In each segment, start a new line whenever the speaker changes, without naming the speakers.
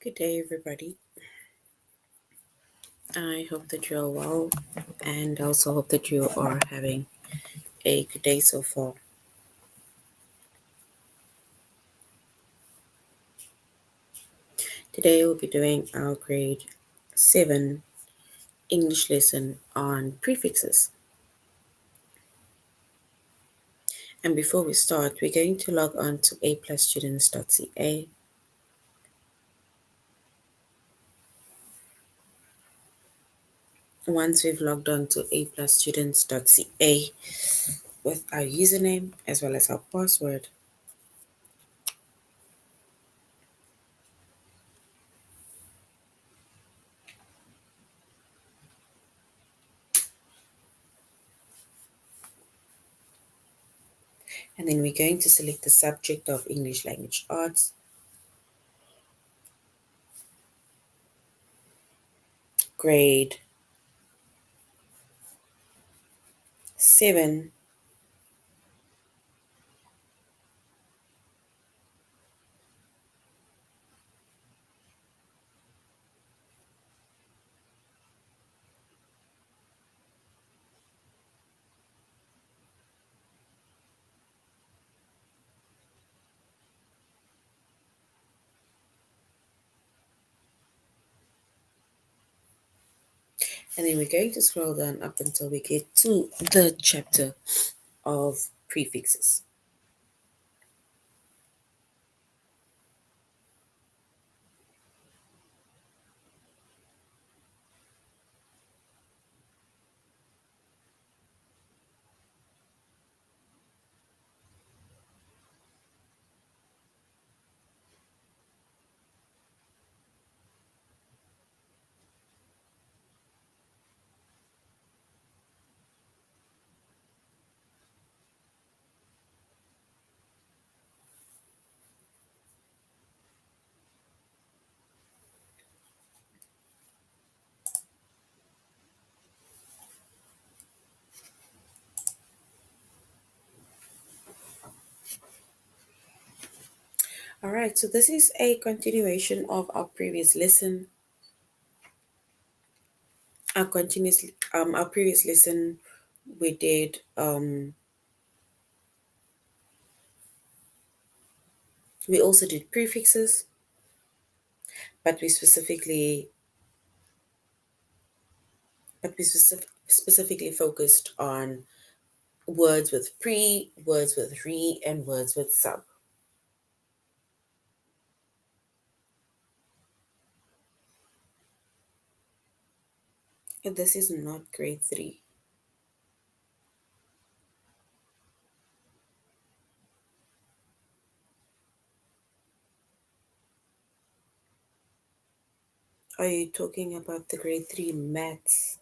Good day, everybody. I hope that you're well, and also hope that you are having a good day so far. Today, we'll be doing our grade 7 English lesson on prefixes. And before we start, we're going to log on to aplusstudents.ca. Once we've logged on to aplusstudents.ca with our username as well as our password, and then we're going to select the subject of English Language Arts, grade 7, and then we're going to scroll down up until we get to the chapter of prefixes. All right, so this is a continuation of our previous lesson. Our previous lesson, we did we also did prefixes, but we specifically focused on words with pre, words with re, and words with sub. And this is not grade 3. Are you talking about the grade 3 maths?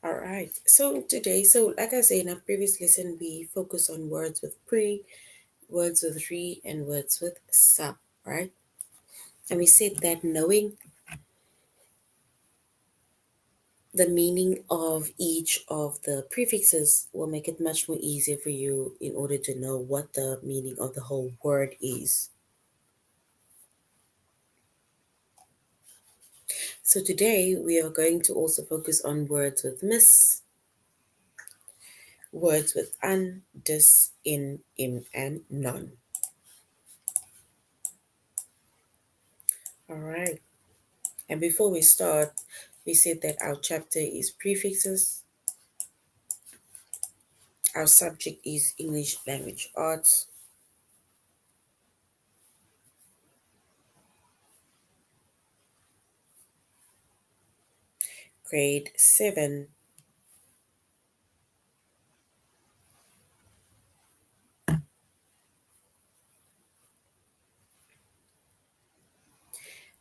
All right. So like I said in our previous lesson, we focus on words with pre, words with re, and words with sub, right? And we said that knowing the meaning of each of the prefixes will make it much more easier for you in order to know what the meaning of the whole word is. So today we are going to also focus on words with miss, words with un, dis, in, im, and non. All right. And before we start, We said that our chapter is prefixes, our subject is English language arts, grade 7,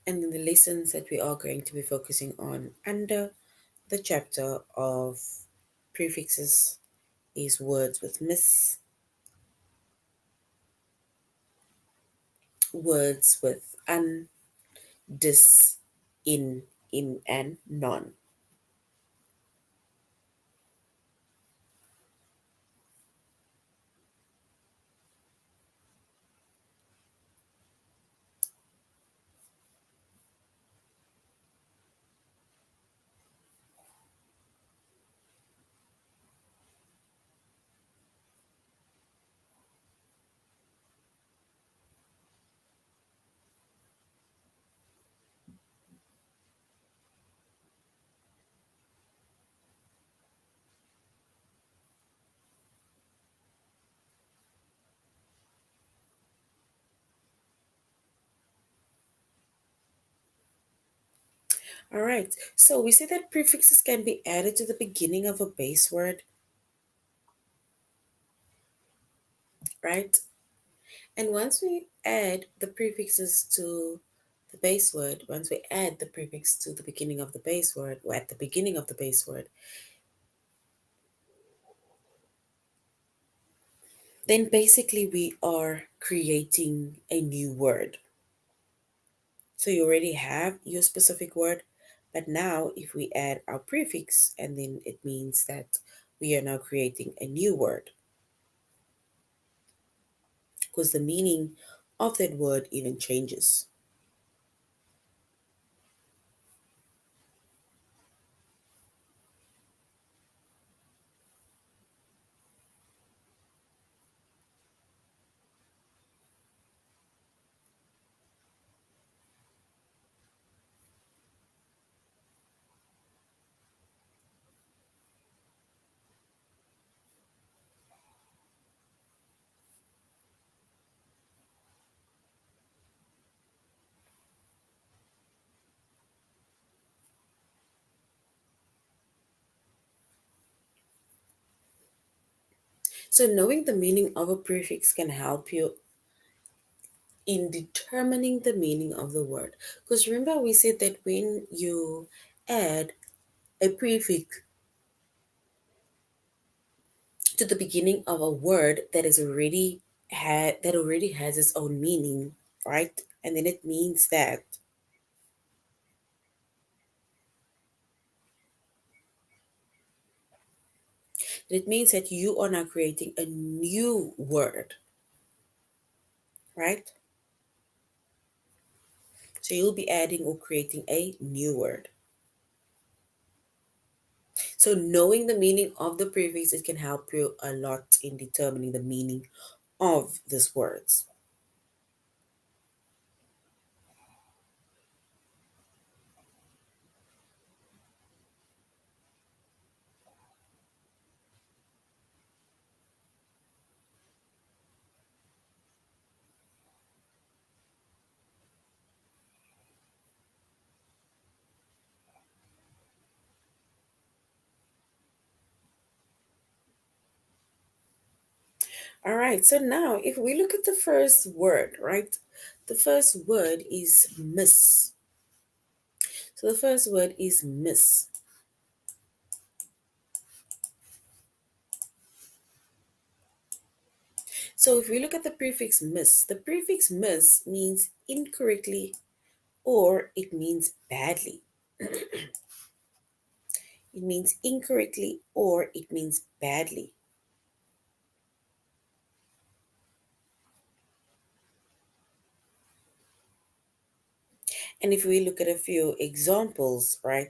and then the lessons that we are going to be focusing on under the chapter of prefixes is words with miss, words with un, dis, in, im, and non. All right, so we see that prefixes can be added to the beginning of a base word, right? And once we add the prefixes to the base word, once we add the prefix to the beginning of the base word, or at the beginning of the base word, then basically we are creating a new word. So you already have your specific word, but now if we add our prefix, and then it means that we are now creating a new word because the meaning of that word even changes. So knowing the meaning of a prefix can help you in determining the meaning of the word. Because remember, we said that when you add a prefix to the beginning of a word that already has its own meaning, right? And then it means that you are now creating a new word, right? So you'll be adding or creating a new word. So knowing the meaning of the prefix, it can help you a lot in determining the meaning of these words. All right, so now if we look at the first word, right? The first word is miss. So the first word is miss. So if we look at the prefix miss means incorrectly or it means badly. It means incorrectly or it means badly. And if we look at a few examples, right?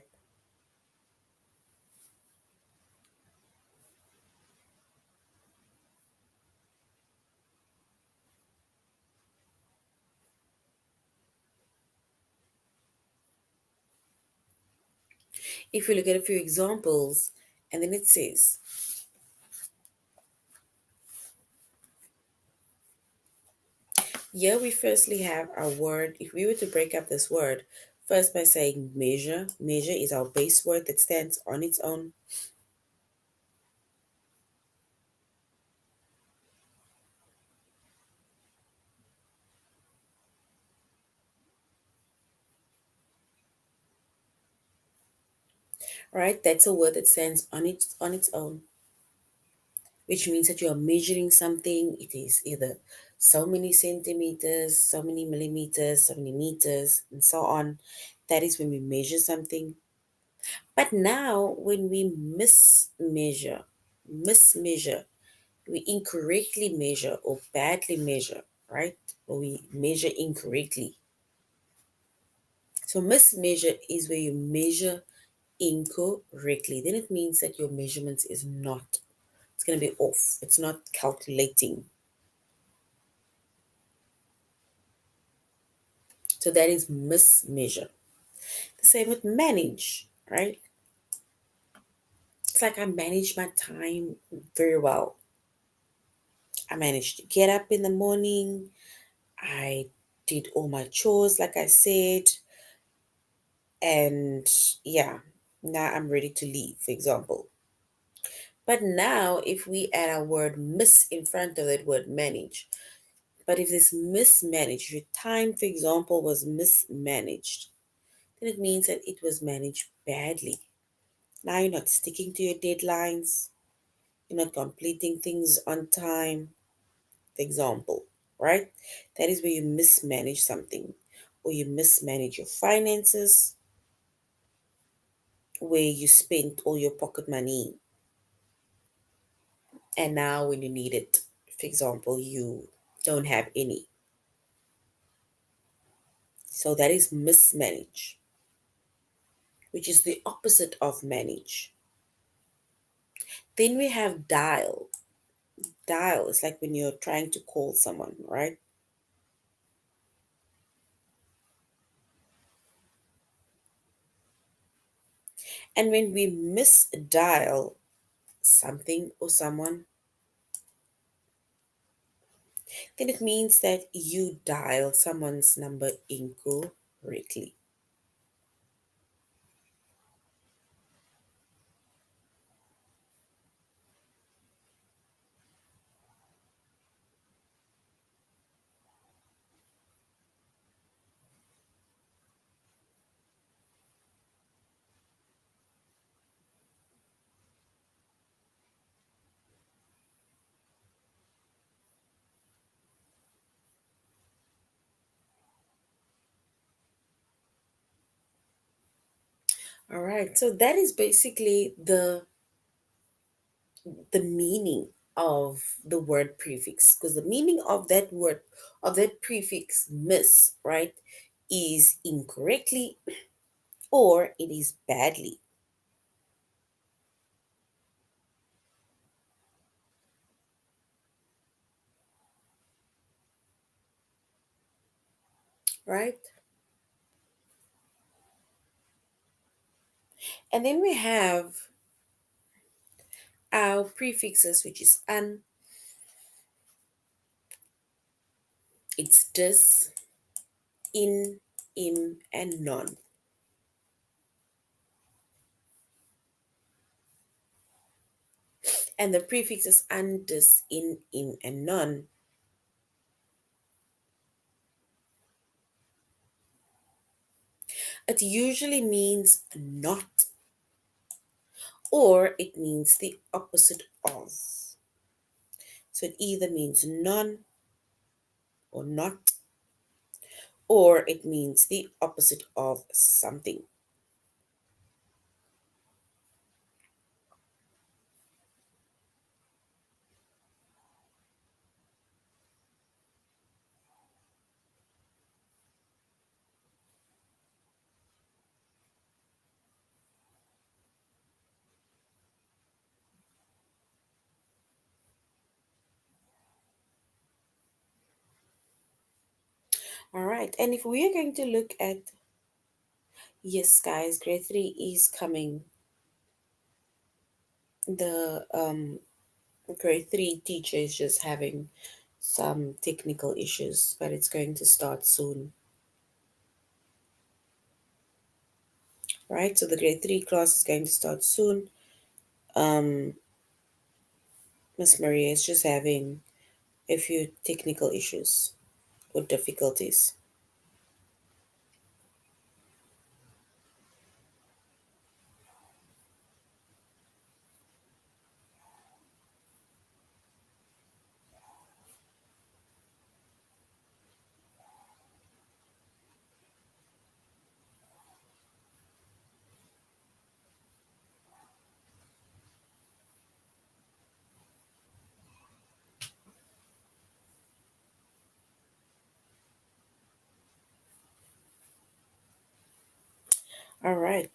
If we look at a few examples, and then it says, here we firstly have our word. If we were to break up this word, first by saying measure, measure is our base word that stands on its own. Right? That's a word that stands on its own, which means that you are measuring something. It is either so many centimeters, so many millimeters, so many meters, and so on. That is when we measure something. But now, when we mismeasure, we incorrectly measure or badly measure, right? Or we measure incorrectly. So, mismeasure is where you measure incorrectly. Then it means that your measurements is not, it's going to be off. It's not calculating. So, that is mismeasure. The same with manage, right? It's like I manage my time very well. I managed to get up in the morning. I did all my chores, like I said, and yeah, now I'm ready to leave, for example. But now, if we add our word miss in front of that word manage, but if this mismanaged, your time, for example, was mismanaged, then it means that it was managed badly. Now you're not sticking to your deadlines, you're not completing things on time, for example, right? That is where you mismanage something, or you mismanage your finances, where you spent all your pocket money, and now when you need it, for example, you don't have any. So that is mismanage, which is the opposite of manage. Then we have dial. Dial is like when you're trying to call someone, right? And when we misdial something or someone, then it means that you dial someone's number incorrectly. All right. So that is basically the meaning of the word prefix, because the meaning of that word, of that prefix miss, right, is incorrectly or it is badly, right? And then we have our prefixes, which is an, it's dis, in, im, and non. And the prefixes an, dis, in, im, and non, it usually means not, or it means the opposite of. So it either means none or not, or it means the opposite of something. All right. And if we are going to look at, Yes, guys, grade 3 is coming. The grade 3 teacher is just having some technical issues, but it's going to start soon. Right? So the grade 3 class is going to start soon. Um, Miss Maria is just having a few technical issues or difficulties. All right.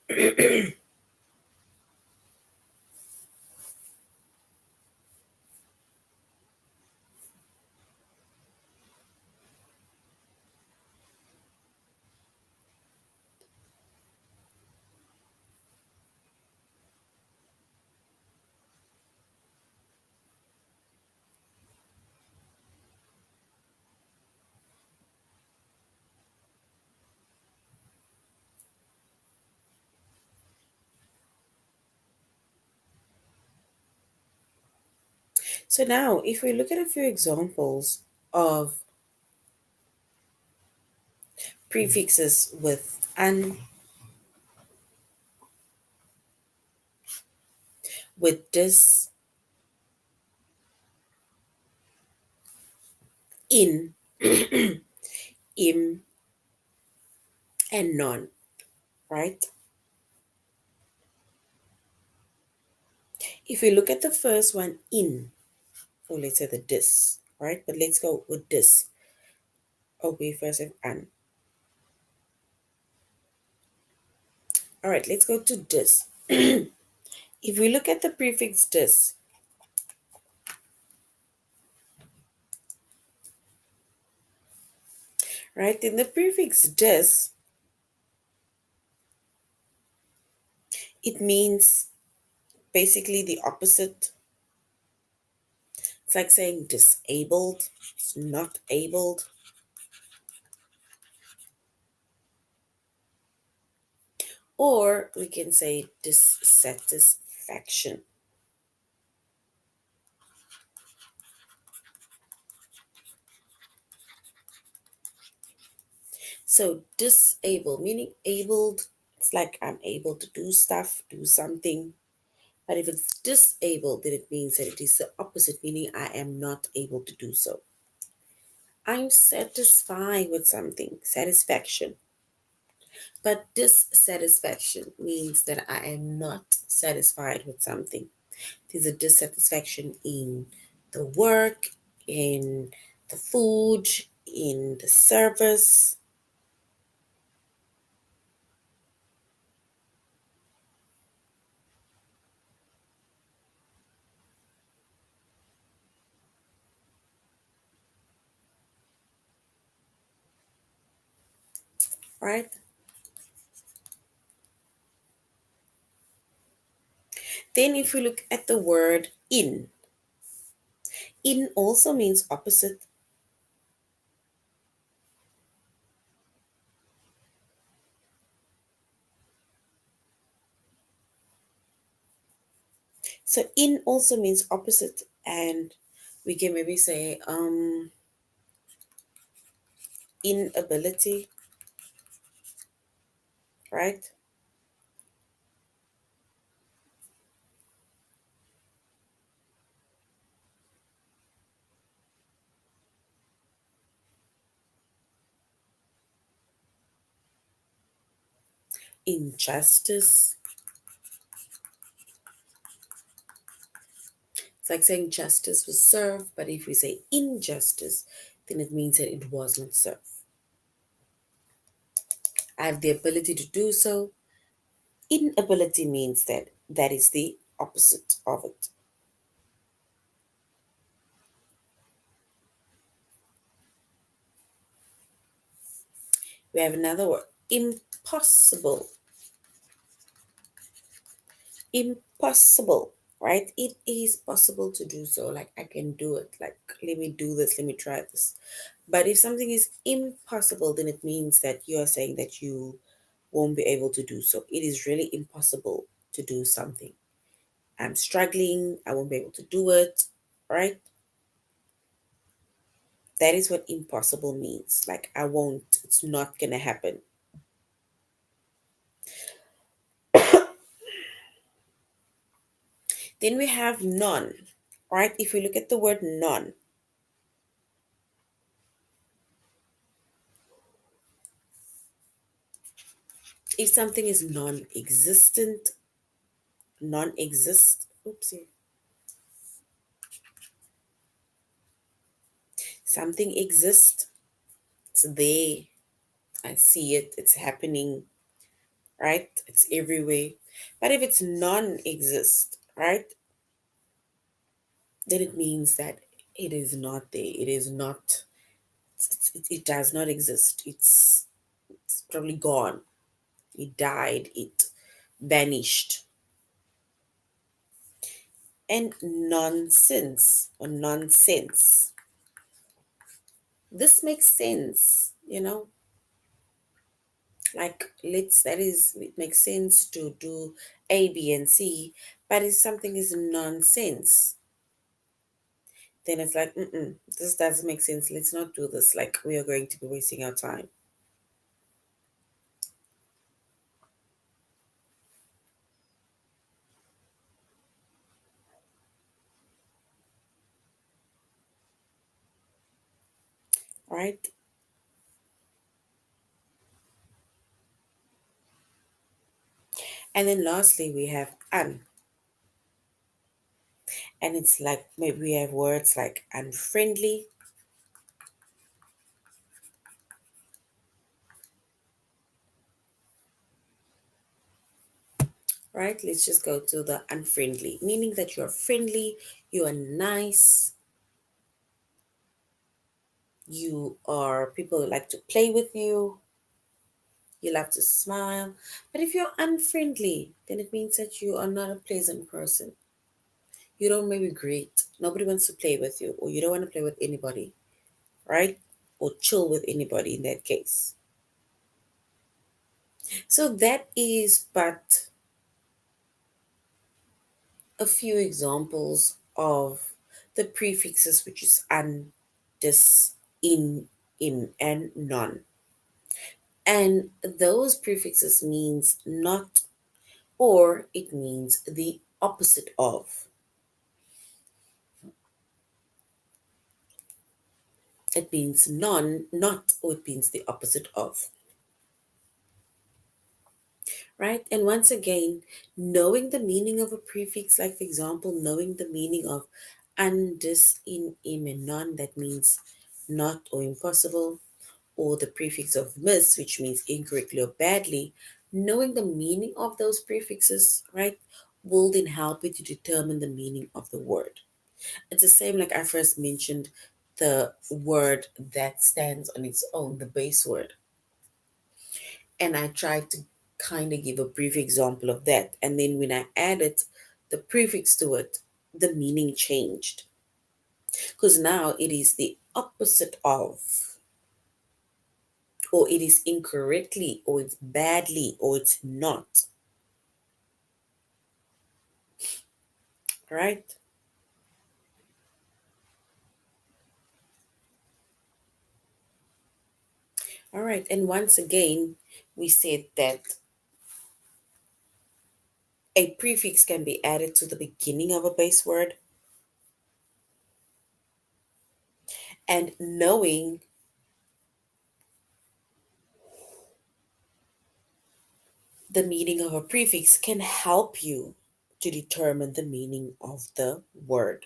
So now, if we look at a few examples of prefixes with an, with this, in, im, and non, right? If we look at the first one, in, or let's say the dis, right? But let's go with this. Okay, first have an. All right, let's go to dis. If we look at the prefix dis, right, in the prefix dis, it means basically the opposite. It's like saying disabled, it's not abled, or we can say dissatisfaction. So disabled, meaning abled, it's like I'm able to do stuff, do something. But if it's disabled, then it means that it is the opposite, meaning I am not able to do so. I'm satisfied with something, satisfaction. But dissatisfaction means that I am not satisfied with something. There's a dissatisfaction in the work, in the food, in the service, right? Then if we look at the word in also means opposite. So in also means opposite, and we can maybe say inability, right? Injustice. It's like saying justice was served, but if we say injustice, then it means that it was not served. I have the ability to do so. Inability means that that is the opposite of it. We have another word, impossible. Impossible, right? It is possible to do so. Like, I can do it. Like, let me do this, let me try this. But if something is impossible, then it means that you are saying that you won't be able to do so. It is really impossible to do something. I'm struggling, I won't be able to do it, right? That is what impossible means. Like, I won't, it's not gonna happen. Then we have none, right? If we look at the word none, if something is non-existent, non-exist, oopsie, something exists, it's there, I see it, it's happening, right? It's everywhere. But if it's non-exist, right, then it means that it is not there. It is not. It does not exist. It's probably gone. It died. It vanished. And nonsense or nonsense. This makes sense. Like, that is, it makes sense to do A, B, and C, but if something is nonsense, then it's like, this doesn't make sense. Let's not do this. Like, we are going to be wasting our time, right? And then lastly, we have un, and it's like maybe we have words like unfriendly, right? Let's just go to the unfriendly, meaning that you're friendly, you are nice, you are people who like to play with you, you love to smile. But if you're unfriendly, then it means that you are not a pleasant person. You don't maybe greet. Nobody wants to play with you, or you don't want to play with anybody, right? Or chill with anybody in that case. So that is but a few examples of the prefixes, which is un, dis, in, im, and non. And those prefixes means not, or it means the opposite of. It means non, not, or it means the opposite of. Right? And once again, knowing the meaning of a prefix, like for example, knowing the meaning of un, dis, in, im, and non, that means not or impossible, or the prefix of miss, which means incorrectly or badly, knowing the meaning of those prefixes, right, will then help you to determine the meaning of the word. It's the same like I first mentioned the word that stands on its own, the base word. And I tried to kind of give a brief example of that. And then when I added the prefix to it, the meaning changed. Because now it is the opposite of, or it is incorrectly, or it's badly, or it's not. Right? All right. And once again, we said that a prefix can be added to the beginning of a base word, and knowing the meaning of a prefix can help you to determine the meaning of the word.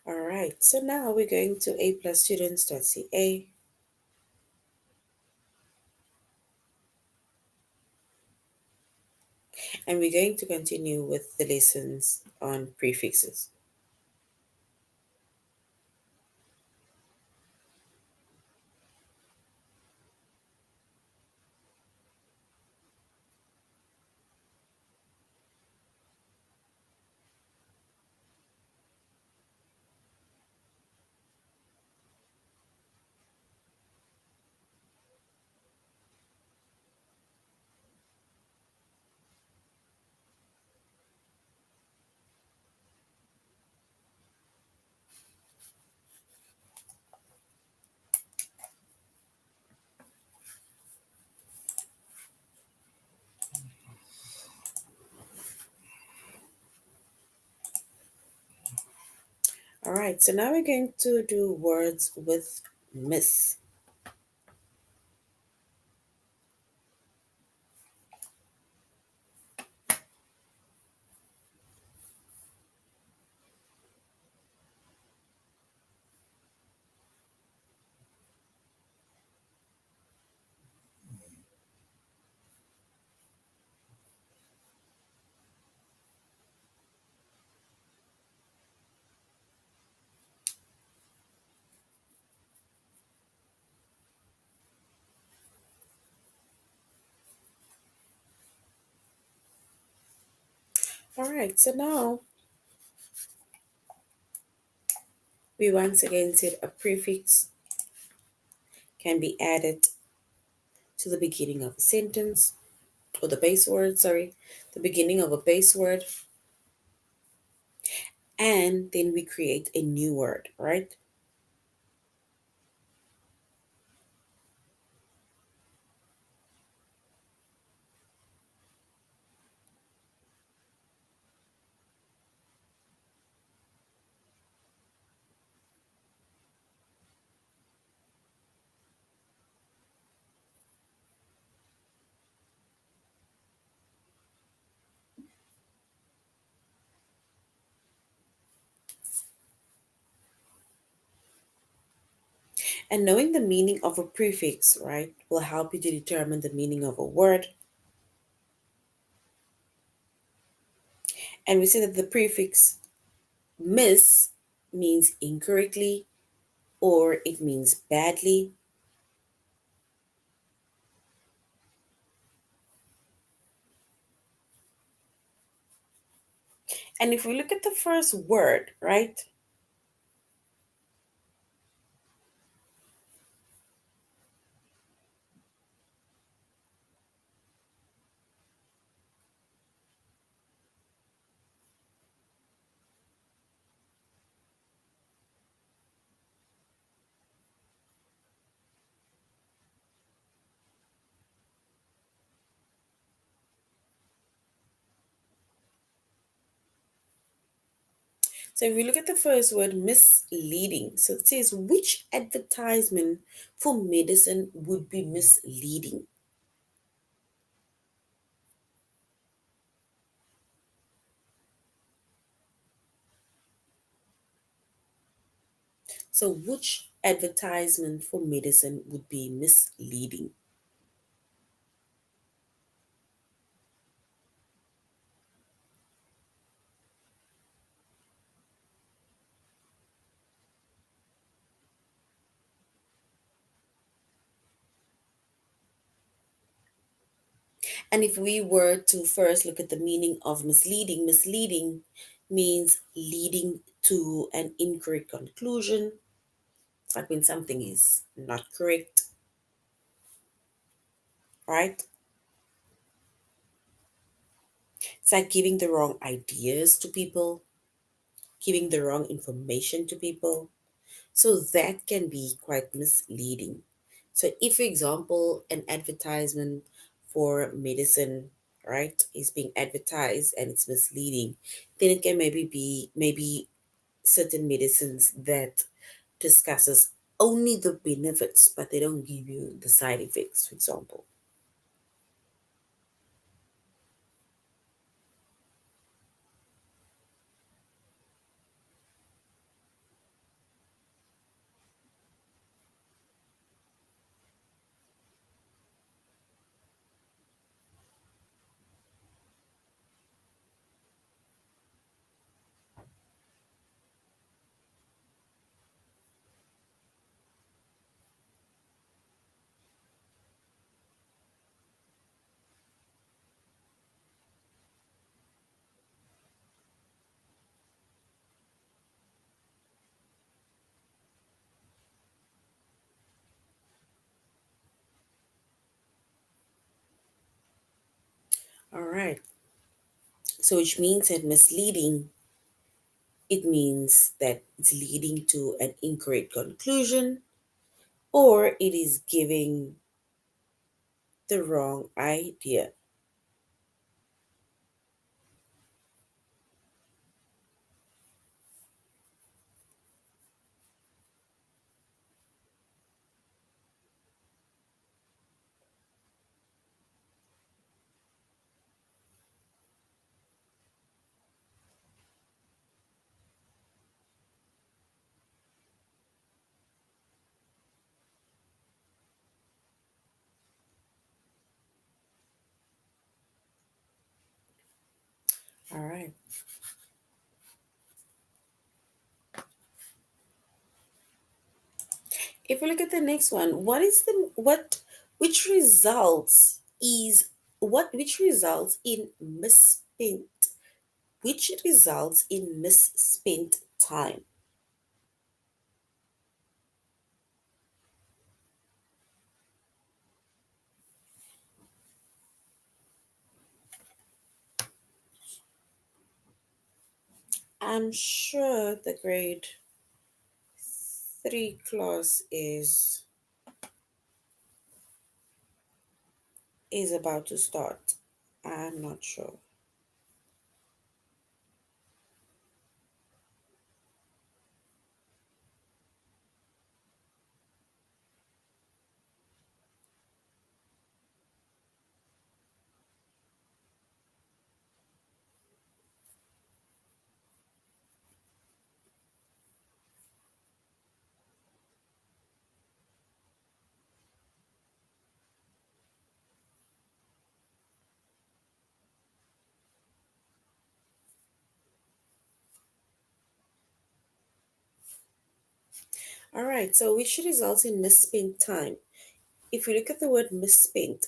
All right, so now we're going to aplusstudents.ca, and we're going to continue with the lessons on prefixes. All right, so now we're going to do words with miss. All right, so now we once again said a prefix can be added to the beginning of a sentence, or the base word, sorry, the beginning of a base word, and then we create a new word, right? And knowing the meaning of a prefix, right, will help you to determine the meaning of a word. And we say that the prefix miss means incorrectly or it means badly. And if we look at the first word, right, so if we look at the first word, misleading. So it says, which advertisement for medicine would be misleading? So which advertisement for medicine would be misleading? And if we were to first look at the meaning of misleading, misleading means leading to an incorrect conclusion. It's like when something is not correct, right? It's like giving the wrong ideas to people, giving the wrong information to people. So that can be quite misleading. So if, for example, an advertisement for medicine, right, is being advertised and it's misleading, then it can maybe certain medicines that discusses only the benefits, but they don't give you the side effects, for example. All right. So, which means that misleading, it means that it's leading to an incorrect conclusion or it is giving the wrong idea. All right. If we look at the next one, which results is which results in misspent time. I'm sure the grade 3 class is about to start. I'm not sure. All right, so which results in misspent time? If you look at the word misspent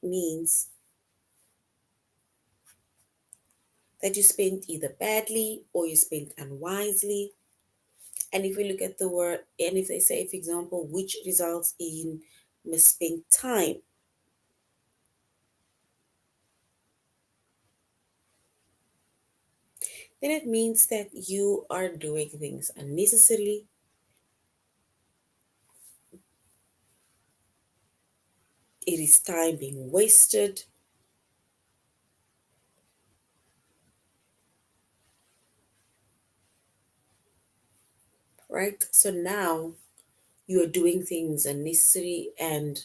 means that you spent either badly or you spent unwisely. And if we look at the word, and if they say, for example, which results in misspent time, then it means that you are doing things unnecessarily. It is time being wasted, right? So now you are doing things unnecessary and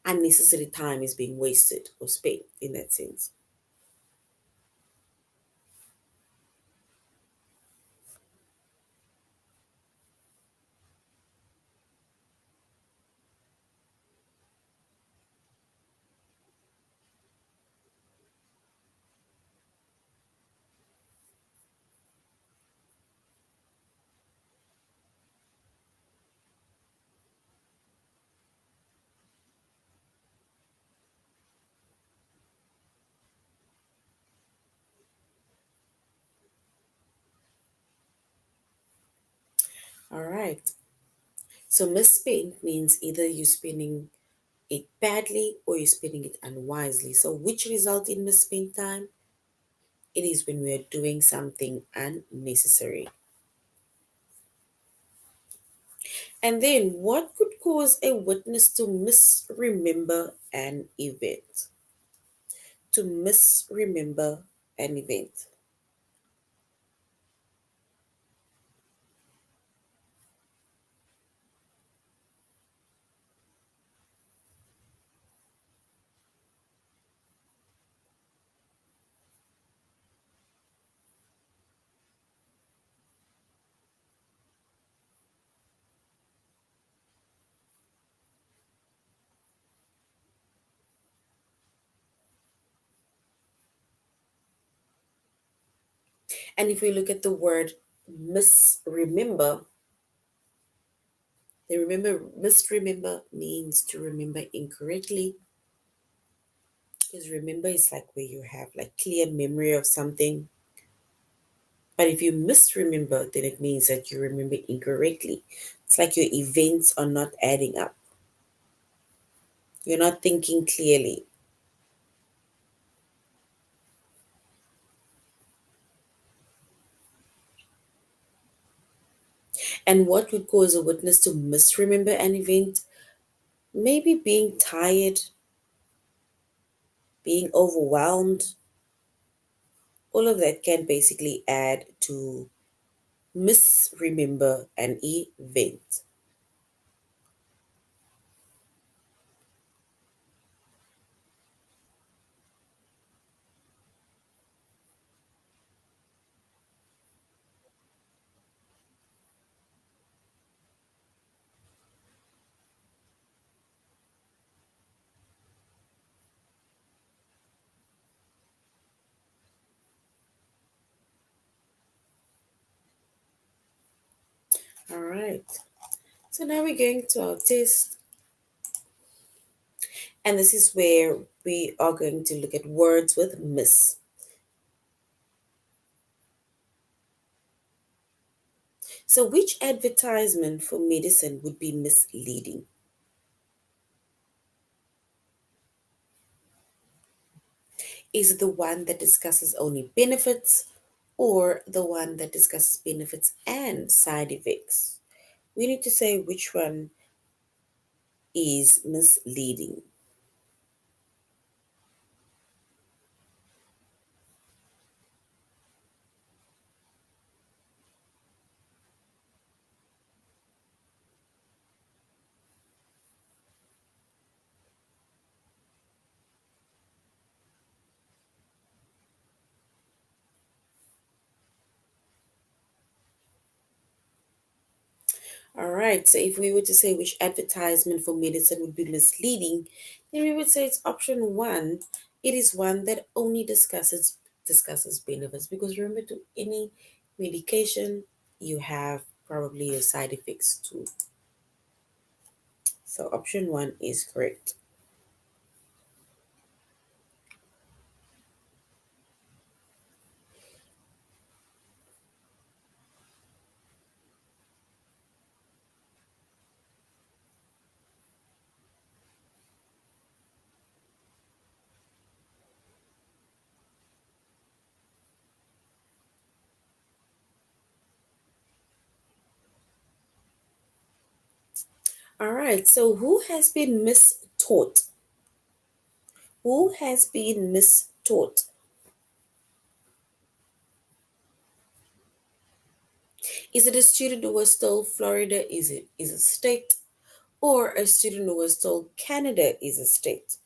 unnecessary time is being wasted or spent in that sense. All right. So misspent means either you're spending it badly or you're spending it unwisely. So which result in misspent time? It is when we are doing something unnecessary. And then what could cause a witness to misremember an event? To misremember an event. And if we look at the word misremember, the misremember means to remember incorrectly. Because remember is like where you have like clear memory of something. But if you misremember, then it means that you remember incorrectly. It's like your events are not adding up. You're not thinking clearly. And what would cause a witness to misremember an event? Maybe being tired, being overwhelmed, all of that can basically add to misremember an event. All right. So now we're going to our test, and this is where we are going to look at words with miss. So, which advertisement for medicine would be misleading? Is it the one that discusses only benefits or the one that discusses benefits and side effects? We need to say which one is misleading. All right, so if we were to say which advertisement for medicine would be misleading, then we would say it's option one. It is one that only discusses benefits, because remember, to any medication you have probably your side effects too. So option one is correct. All right, so who has been mistaught? Who has been mistaught? Is it a student who was told Florida is a state, or a student who was told Canada is a state?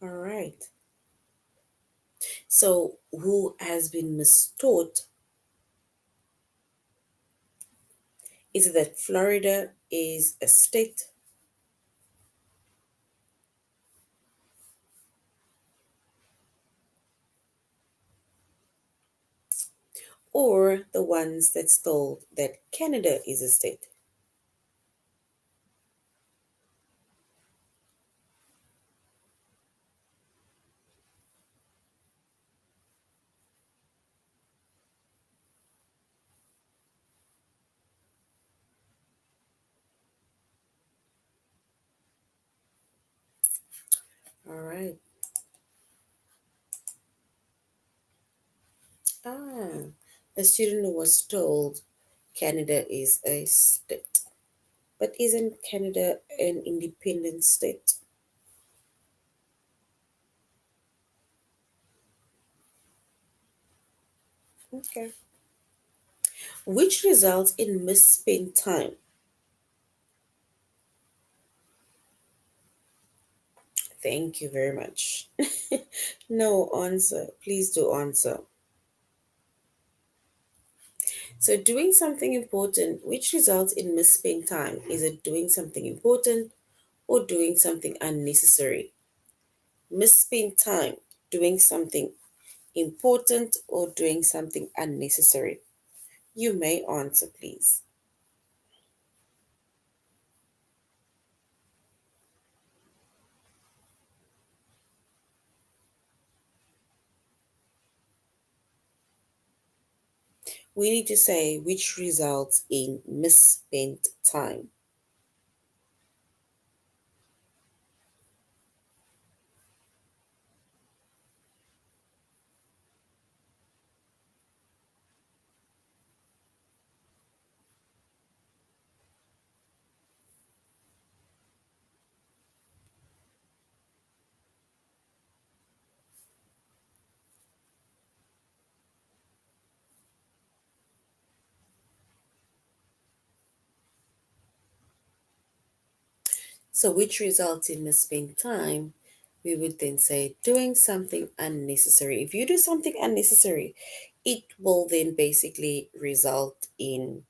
All right. So who has been mistaught? Is it that Florida is a state, or the ones that's told that Canada is a state? All right. Ah, a student who was told Canada is a state. But isn't Canada an independent state? Okay. Which results in misspent time? Thank you very much. No answer. Please do answer. So, doing something important, which results in misspent time, is it doing something important or doing something unnecessary? Misspent time, doing something important or doing something unnecessary? You may answer, please. we need to say which results in misspent time. So, which results in misspent time, we would then say doing something unnecessary. If you do something unnecessary, it will then basically result in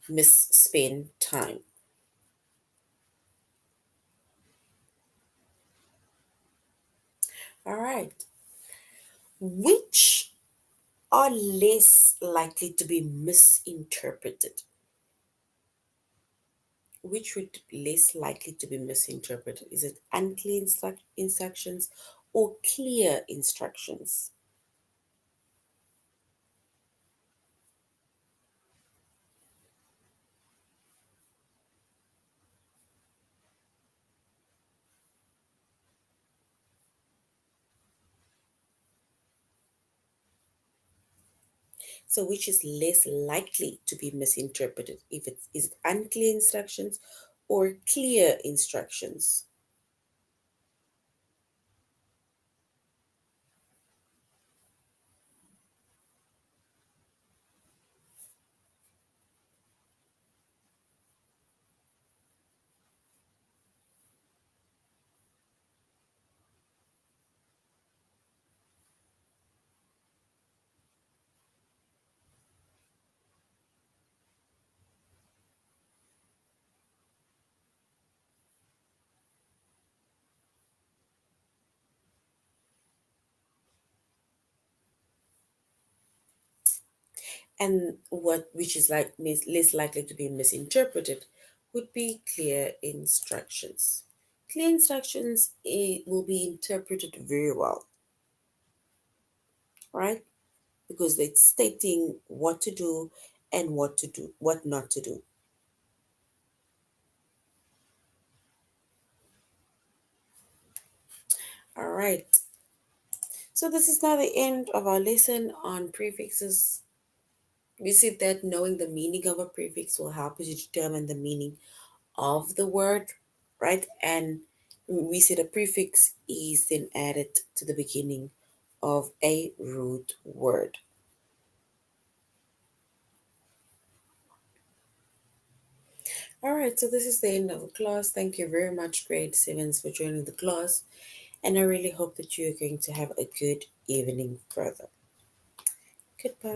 misspent time. All right. Which are less likely to be misinterpreted? Which would less likely to be misinterpreted? Is it unclear instructions or clear instructions? So which is less likely to be misinterpreted? If it's is it unclear instructions or clear instructions? And what which is like less likely to be misinterpreted would be clear instructions. Clear instructions, it will be interpreted very well, right? Because it's stating what to do and what to do, what not to do. All right. So this is now the end of our lesson on prefixes. We see that knowing the meaning of a prefix will help you to determine the meaning of the word, right? And we see the prefix is then added to the beginning of a root word. All right, so this is the end of the class. Thank you very much, grade sevens, for joining the class. And I really hope that you're going to have a good evening further. Goodbye.